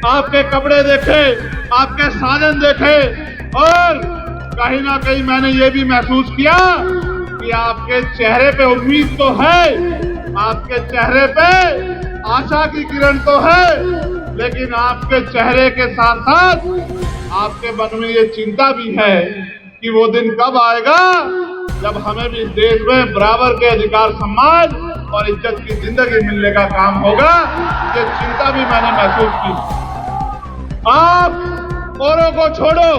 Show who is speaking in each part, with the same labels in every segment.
Speaker 1: आपके कपड़े देखे, आपके साधन देखे, और कहीं ना कहीं मैंने ये भी महसूस किया कि आपके चेहरे पे उम्मीद तो है, आपके चेहरे पे आशा की किरण तो है, लेकिन आपके चेहरे के साथ साथ आपके मन में ये चिंता भी है कि वो दिन कब आएगा जब हमें भी देश में बराबर के अधिकार, सम्मान और इज्जत की जिंदगी मिलने का काम होगा। ये चिंता भी मैंने महसूस की। आप औरों को छोड़ो,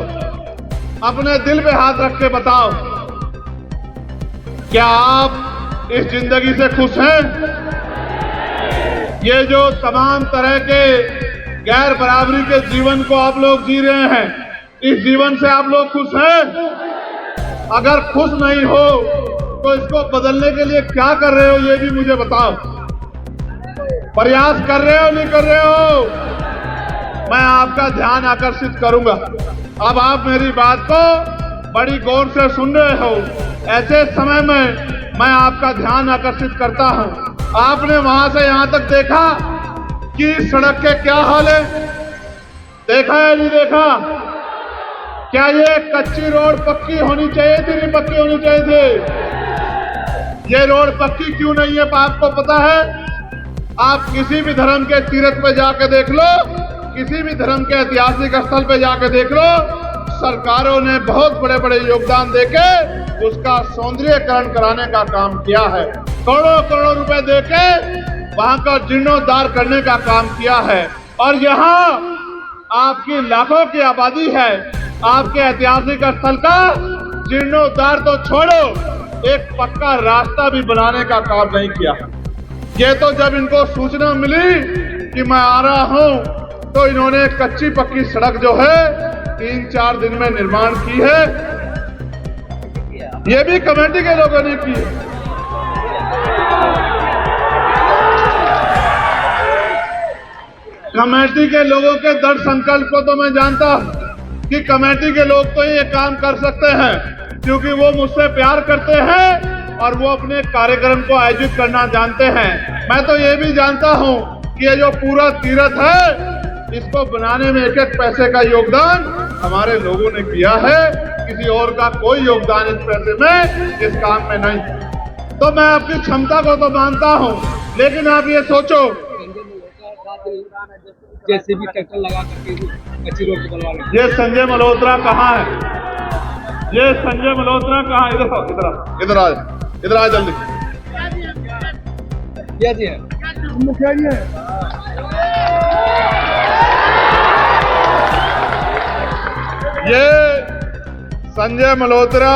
Speaker 1: अपने दिल पे हाथ रख के बताओ, क्या आप इस जिंदगी से खुश हैं? ये जो तमाम तरह के गैर बराबरी के जीवन को आप लोग जी रहे हैं, इस जीवन से आप लोग खुश हैं? अगर खुश नहीं हो तो इसको बदलने के लिए क्या कर रहे हो, ये भी मुझे बताओ। प्रयास कर रहे हो, नहीं कर रहे हो? मैं आपका ध्यान आकर्षित करूंगा। अब आप मेरी बात को बड़ी गौर से सुन रहे हो। ऐसे समय में मैं आपका ध्यान आकर्षित करता हूं। आपने वहां से यहां तक देखा कि सड़क के क्या हाल है? देखा है, नहीं देखा? क्या ये कच्ची रोड पक्की होनी चाहिए थी, नहीं पक्की होनी चाहिए थी? ये रोड पक्की क्यों नहीं है आपको पता है? आप किसी भी धर्म के तीर्थ पे जाके देख लो, किसी भी धर्म के ऐतिहासिक स्थल पे जाके देख लो, सरकारों ने बहुत बड़े बड़े योगदान देके उसका सौंदर्यीकरण कराने का काम किया है। करोड़ों करोड़ों रुपए देके वहां का जीर्णोद्धार करने का काम किया है। और यहाँ आपकी लाखों की आबादी है, आपके ऐतिहासिक स्थल का जीर्णोद्धार तो छोड़ो, एक पक्का रास्ता भी बनाने का काम नहीं किया। ये तो जब इनको सूचना मिली कि मैं आ रहा हूं तो इन्होंने कच्ची पक्की सड़क जो है 3-4 दिन में निर्माण की है। ये भी कमेटी के लोगों ने की है। कमेटी के लोगों के दृढ़ संकल्प को तो मैं जानता हूं कि कमेटी के लोग तो ये काम कर सकते हैं, क्योंकि वो मुझसे प्यार करते हैं और वो अपने कार्यक्रम को आयोजित करना जानते हैं। मैं तो ये भी जानता हूं कि ये जो पूरा तीर्थ है, इसको बनाने में एक एक पैसे का योगदान हमारे लोगों ने किया है। किसी और का कोई योगदान इस पैसे में, इस काम में नहीं। तो मैं आपकी क्षमता को तो मानता हूं, लेकिन आप ये सोचो,
Speaker 2: जैसे भी ट्रैक्टर लगा करके कच्ची रोड को बनवा लें।
Speaker 1: ये संजय मल्होत्रा कहाँ है? ये संजय मल्होत्रा कहाँ? इधर आओ, इधर आओ, इधर आ, इधर आ जल्दी।
Speaker 2: क्या जी है?
Speaker 3: मुखिया जी है।
Speaker 1: ये संजय मल्होत्रा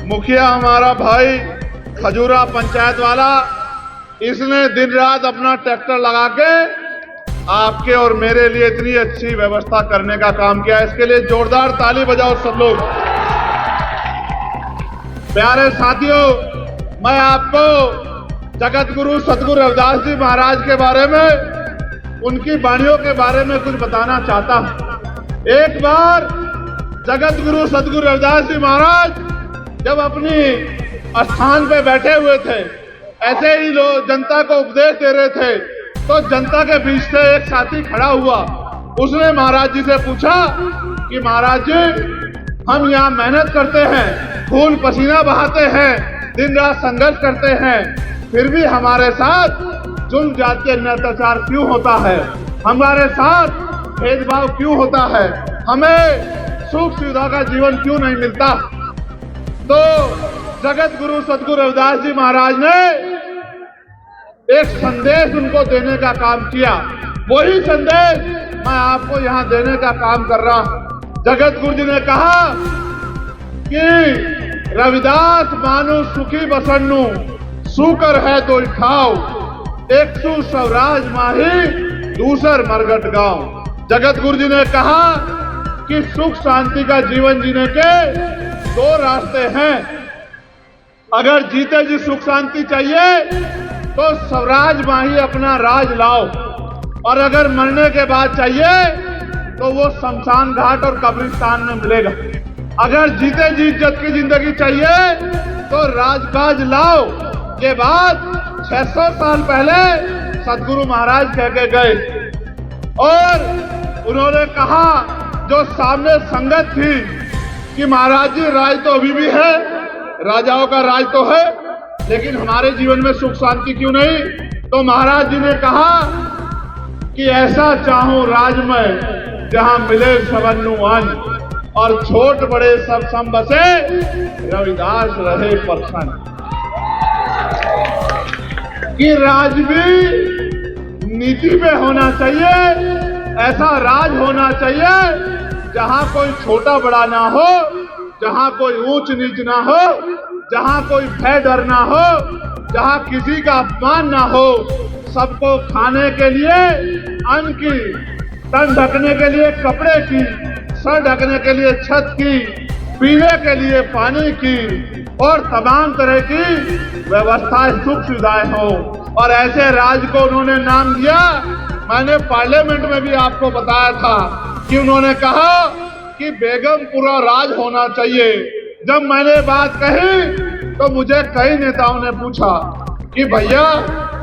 Speaker 1: मुखिया, हमारा भाई खजूरा पंचायत वाला, इसने दिन रात अपना ट्रैक्टर लगा के आपके और मेरे लिए इतनी अच्छी व्यवस्था करने का काम किया। इसके लिए जोरदार ताली बजाओ सब लोग। प्यारे साथियों, मैं आपको जगत गुरु सतगुरु रविदास जी महाराज के बारे में, उनकी वाणियों के बारे में कुछ बताना चाहता हूं। एक बार जगत गुरु सतगुरु रविदास जी महाराज जब अपनी स्थान पे बैठे हुए थे, ऐसे ही लोग जनता को उपदेश दे रहे थे, तो जनता के बीच से एक साथी खड़ा हुआ। उसने महाराज जी से पूछा कि महाराज जी, हम यहाँ मेहनत करते हैं, खून पसीना बहाते हैं, दिन रात संघर्ष करते हैं, फिर भी हमारे साथ जुल्म जाति अत्याचार क्यों होता है? हमारे साथ भेदभाव क्यों होता है? हमें सुख सुविधा का जीवन क्यों नहीं मिलता? तो जगत गुरु सतगुरु रविदास जी महाराज ने एक संदेश उनको देने का काम किया। वही संदेश मैं आपको यहाँ देने का काम कर रहा हूं। जगत गुरु जी ने कहा कि रविदास मानु सुखी बसन्नु, सूकर है तो खाओ, एक सु स्वराज माही, दूसर मरगट गांव। जगत गुरु जी ने कहा कि सुख शांति का जीवन जीने के 2 रास्ते हैं। अगर जीते जी सुख शांति चाहिए तो स्वराज माही अपना राज लाओ, और अगर मरने के बाद चाहिए तो वो शमशान घाट और कब्रिस्तान में मिलेगा। अगर जीते जी इज्जत की जिंदगी चाहिए तो राजकाज लाओ। ये बात 600 साल पहले सदगुरु महाराज कह के गए। और उन्होंने कहा जो सामने संगत थी कि महाराज जी राज तो अभी भी है, राजाओं का राज तो है, लेकिन हमारे जीवन में सुख शांति क्यों नहीं? तो महाराज जी ने कहा कि ऐसा चाहूं राज में जहां मिले सबन्नु अन्न और छोट बड़े सब सम बसे, रविदास रहे प्रसन्न। कि राज भी नीति में होना चाहिए, ऐसा राज होना चाहिए जहां कोई छोटा बड़ा ना हो, जहां कोई ऊंच नीच ना हो, जहां कोई भय डर ना हो, जहां किसी का अपमान ना हो, सबको खाने के लिए अन्न की, तन ढकने के लिए कपड़े की, सर ढकने के लिए छत की, पीने के लिए पानी की और तमाम तरह की व्यवस्था सुख सुविधाएं हो। और ऐसे राज को उन्होंने नाम दिया, मैंने पार्लियामेंट में भी आपको बताया था कि उन्होंने कहा कि बेगमपुरा राज होना चाहिए। जब मैंने बात कही तो मुझे कई नेताओं ने पूछा कि भैया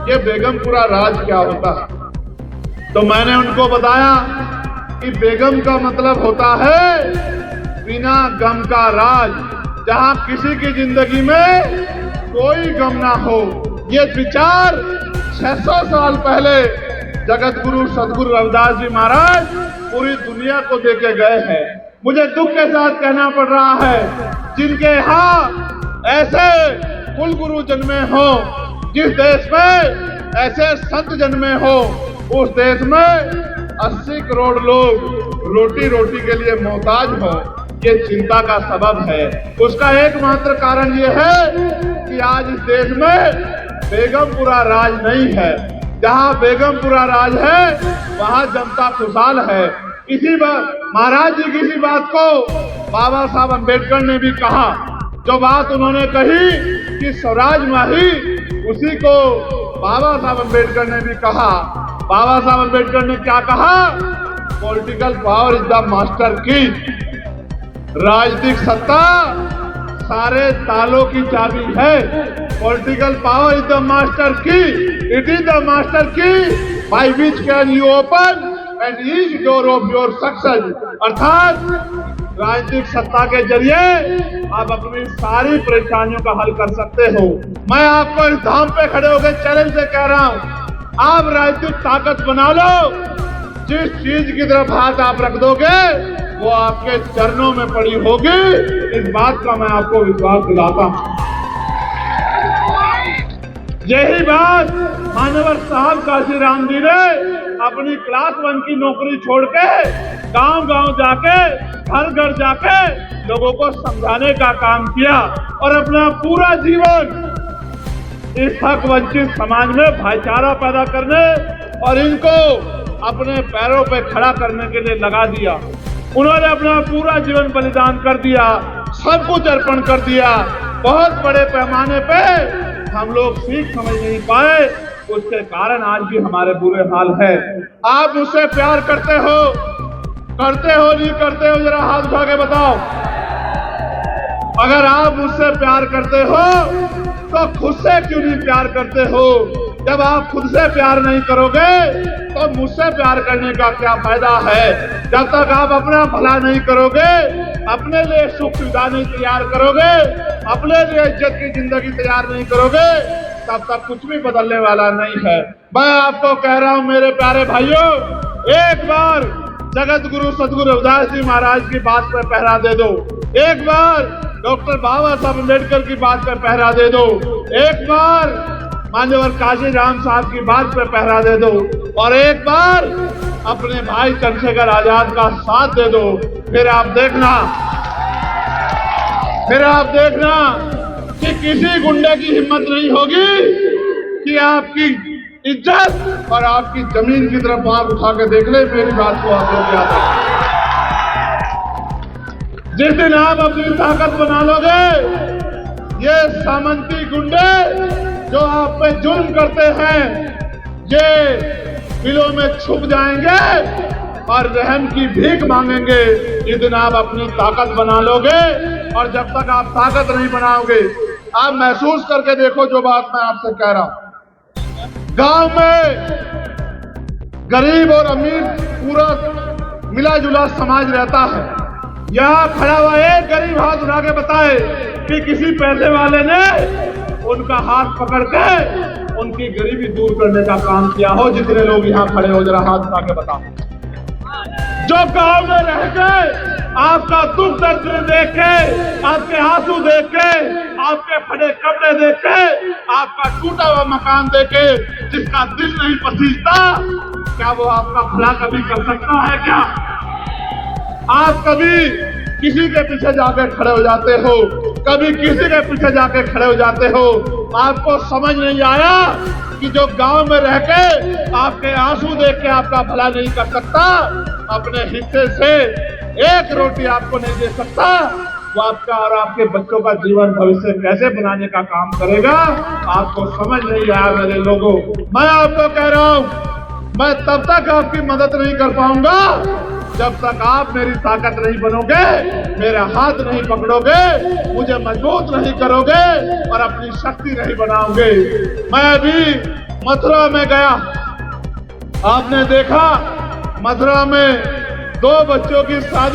Speaker 1: ये बेगमपुरा राज क्या होता है? तो मैंने उनको बताया कि बेगम का मतलब होता है बिना गम का राज, जहां किसी की जिंदगी में कोई गम ना हो। ये विचार 600 साल पहले जगत गुरु सदगुरु रविदास जी महाराज पूरी दुनिया को देके गए हैं। मुझे दुख के साथ कहना पड़ रहा है, जिनके यहाँ ऐसे कुल गुरु जन्मे हो, जिस देश में ऐसे संत जन्मे हो, उस देश में 80 करोड़ लोग रोटी रोटी के लिए मोहताज हो, ये चिंता का सबब है। उसका एकमात्र कारण ये है कि आज इस देश में बेगमपुरा राज नहीं है। जहां बेगमपुरा राज है वहां जनता खुशहाल है। इसी बात महाराज जी की इसी बात को बाबा साहब अम्बेडकर ने भी कहा। जो बात उन्होंने कही कि स्वराज माही, उसी को बाबा साहब अम्बेडकर ने भी कहा। बाबा साहब अम्बेडकर ने क्या कहा? Political power is the master की। राजनीतिक सत्ता सारे तालों की चाबी है। Political power is the master की, इट इज द मास्टर की by which can you open and each door of your success. अर्थात राजनीतिक सत्ता के जरिए आप अपनी सारी परेशानियों का हल कर सकते हो। मैं आपको इस धाम पे खड़े होकर चैलेंज से कह रहा हूं, आप राजनीतिक ताकत बना लो। जिस चीज की तरफ हाथ आप रख दोगे वो आपके चरणों में पड़ी होगी। इस बात का मैं आपको विश्वास दिलाता हूं। यही बात मानवर साहब काशीराम जी ने अपनी क्लास 1 की नौकरी छोड़ के गांव गांव जाके, घर घर जाके लोगों को समझाने का काम किया और अपना पूरा जीवन इस हक वंचित समाज में भाईचारा पैदा करने और इनको अपने पैरों पे खड़ा करने के लिए लगा दिया। उन्होंने अपना पूरा जीवन बलिदान कर दिया, सब कुछ अर्पण कर दिया। बहुत बड़े पैमाने पे हम लोग सीख समझ नहीं पाए, उसके कारण आज भी हमारे बुरे हाल है। आप मुझसे प्यार करते हो नहीं करते हो? जरा हाथ उठा के बताओ। अगर आप मुझसे प्यार करते हो तो खुद से क्यों नहीं प्यार करते हो? जब आप खुद से प्यार नहीं करोगे तो मुझसे प्यार करने का क्या फायदा है? जब तक आप अपना भला नहीं करोगे, अपने लिए सुख सुविधा नहीं तैयार करोगे, अपने लिए इज्जत की जिंदगी तैयार नहीं करोगे, तब तक कुछ भी बदलने वाला नहीं है। मैं आपको कह रहा हूं मेरे प्यारे भाइयों, एक बार जगत गुरु सदगुरु रविदास जी महाराज की बात पर पहरा दे दो। एक बार डॉक्टर बाबा साहब अम्बेडकर की बात पर पहरा दे दो। एक बार मान्यवर काशीराम साहब की बात पर पहरा दे दो और एक बार अपने भाई चंद्रशेखर आजाद का साथ दे दो। फिर आप देखना कि किसी गुंडे की हिम्मत नहीं होगी कि आपकी इज्जत और आपकी जमीन की तरफ आंख उठा के देख ले। मेरी बात को आप लोग याद रखें। जिस दिन आप अपनी ताकत बना लोगे, ये सामंती गुंडे जो आप पे जुल्म करते हैं, ये बिलों में छुप जाएंगे और रहम की भीख मांगेंगे। जिस दिन आप अपनी ताकत बना लोगे, और जब तक आप ताकत नहीं बनाओगे, आप महसूस करके देखो जो बात मैं आपसे कह रहा हूं। गांव में गरीब और अमीर पूरा मिला जुला समाज रहता है। यहाँ खड़ा हुआ एक गरीब हाथ उठा के बताए कि किसी पैसे वाले ने उनका हाथ पकड़ के उनकी गरीबी दूर करने का काम किया हो। जितने लोग यहाँ खड़े हो जरा हाथ उठा के बताओ। जो गांव में रह के आपका दुख दर्द देख के, आपके आंसू देख के, आपके फटे कपड़े देख के, आपका टूटा हुआ मकान देख के जिसका दिल नहीं पसीजता, क्या वो आपका भला कभी कर सकता है क्या? आप कभी किसी के पीछे जाके खड़े हो जाते हो, कभी किसी के पीछे जाके खड़े हो जाते हो। आपको समझ नहीं आया कि जो गांव में रह के आपके आंसू देख के आपका भला नहीं कर सकता, अपने हिस्से से एक रोटी आपको नहीं दे सकता, वो आपका और आपके बच्चों का जीवन भविष्य कैसे बनाने का काम करेगा? आपको समझ नहीं आया मेरे लोगों। मैं आपको कह रहा हूं, मैं तब तक आपकी मदद नहीं कर पाऊंगा जब तक आप मेरी ताकत नहीं बनोगे, मेरा हाथ नहीं पकड़ोगे, मुझे मजबूत नहीं करोगे और अपनी शक्ति नहीं बनाओगे। मैं अभी मथुरा में गया, आपने देखा मथुरा में 2 बच्चों की शादी